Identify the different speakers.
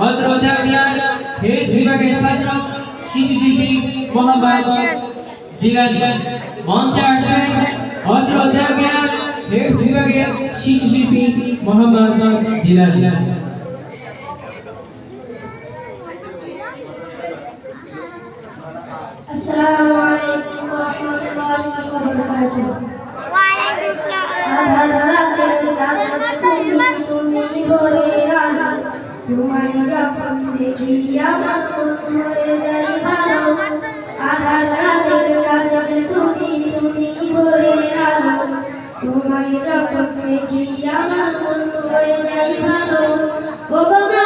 Speaker 1: অত্র জামিয়ার হেজ বিভাগের ছাত্র শিশু শিল্পী মোহাম্মদ জিলানী মঞ্চে আসবেন অত্র জামিয়ার হেজ বিভাগের শিশু শিল্পী মোহাম্মদ জিলানী।
Speaker 2: আসসালামু আলাইকুম ওয়া রাহমাতুল্লাহি ওয়া বারাকাতুহু। ওয়া আলাইকুম আসসালাম। তুমি ভরে আলো তোমায় যখন দেখি আমার মন হয়ে যায় ভালো। আধার রাতের চাঁদ তুমি ভরে আলো তোমায় যখন দেখি আমার মন হয়ে যায় ভালো। ও গো মা